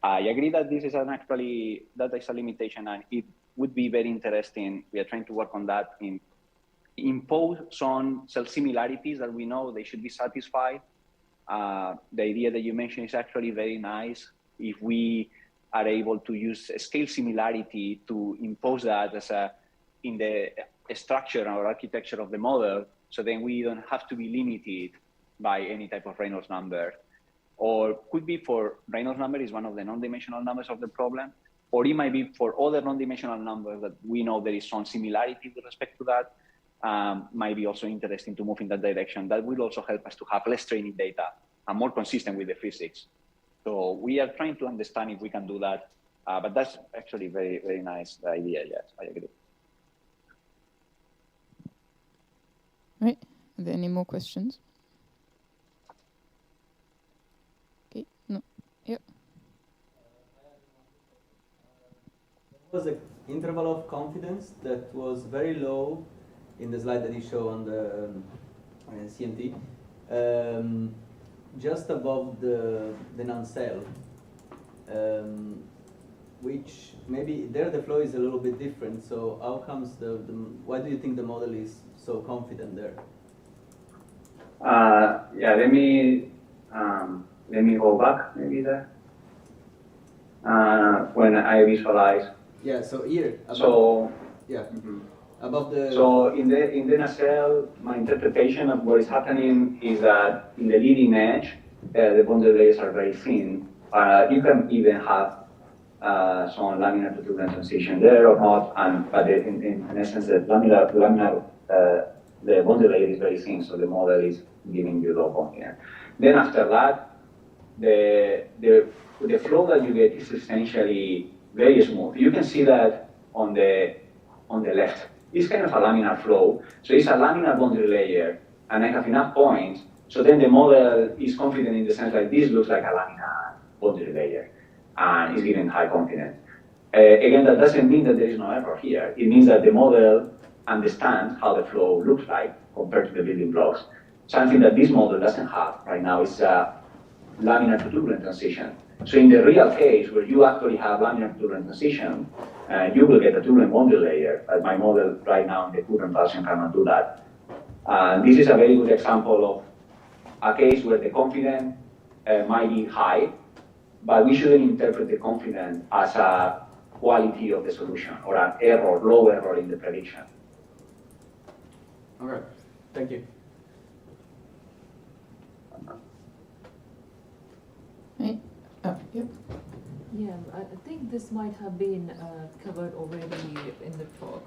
I agree that this is that is a limitation, and it would be very interesting. We are trying to work on that in impose some self-similarities that we know they should be satisfied. The idea that you mentioned is actually very nice. If we are able to use a scale similarity to impose that as in the structure or architecture of the model, so then we don't have to be limited by any type of Reynolds number. Or could be for Reynolds number is one of the non-dimensional numbers of the problem, or it might be for other non-dimensional numbers that we know there is some similarity with respect to that. Might be also interesting to move in that direction. That will also help us to have less training data and more consistent with the physics. So we are trying to understand if we can do that, but that's actually very, very nice idea. Yes, I agree. Right. Are there any more questions? Okay. No. Yep. There was an interval of confidence that was very low in the slide that you show on the CMT, just above the non-cell. which maybe there the flow is a little bit different. So how comes why do you think the model is so confident there? Yeah, let me go back maybe there. When I visualize. Yeah, so here. Yeah. Mm-hmm. Above the. So in the nacelle, my interpretation of what is happening is that in the leading edge, the boundary layers are very thin. You can even have some laminar to turbulent transition there or not, but in essence, the laminar the boundary layer is very thin, so the model is giving you low confidence. Then after that, the flow that you get is essentially very smooth. You can see that on the left. It's kind of a laminar flow. So it's a laminar boundary layer, and I have enough points. So then the model is confident in the sense like this looks like a laminar boundary layer, and is giving high confidence. Again, that doesn't mean that there is no error here. It means that the model understands how the flow looks like compared to the building blocks. Something that this model doesn't have right now is laminar to turbulent transition. So in the real case, where you actually have laminar to turbulent transition, you will get a turbulent boundary layer. My model right now in the current version cannot do that. This is a very good example of a case where the confidence might be high, but we shouldn't interpret the confidence as a quality of the solution or an error, low error in the prediction. All right, thank you. Right. Oh, yep. Yeah, I think this might have been covered already in the talk,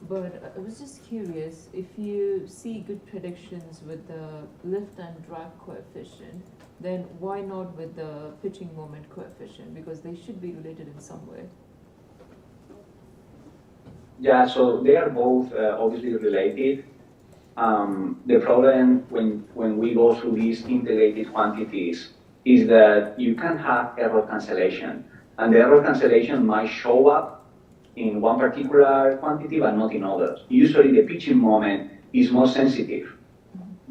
but I was just curious, if you see good predictions with the lift and drag coefficient, then why not with the pitching moment coefficient? Because they should be related in some way. Yeah, so they are both obviously related. The problem when we go through these integrated quantities is that you can have error cancellation. And the error cancellation might show up in one particular quantity, but not in others. Usually the pitching moment is more sensitive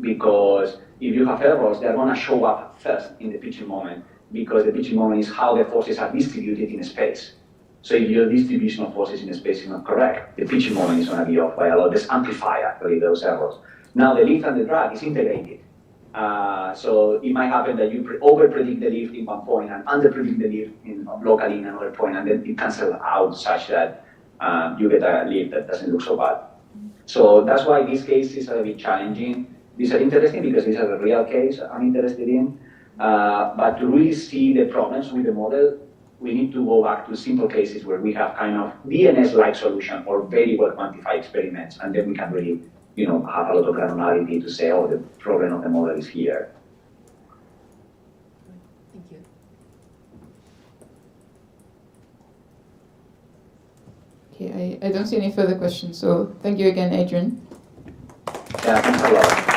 because if you have errors, they're gonna show up first in the pitching moment because the pitching moment is how the forces are distributed in space. So if your distribution of forces in space is not correct, the pitching moment is gonna be off by a lot. This amplify actually those errors. Now the lift and the drag is integrated. So it might happen that you over-predict the lift in one point and under-predict the lift locally in another point, and then it cancels out such that you get a lift that doesn't look so bad. So that's why these cases are a bit challenging. These are interesting because these are the real case I'm interested in. But to really see the problems with the model, we need to go back to simple cases where we have kind of DNS-like solution or very well quantified experiments, and then we can really have a lot of granularity to say, oh, the problem of the model is here. Thank you. Okay, I don't see any further questions, so thank you again, Adrian. Yeah, thanks a lot.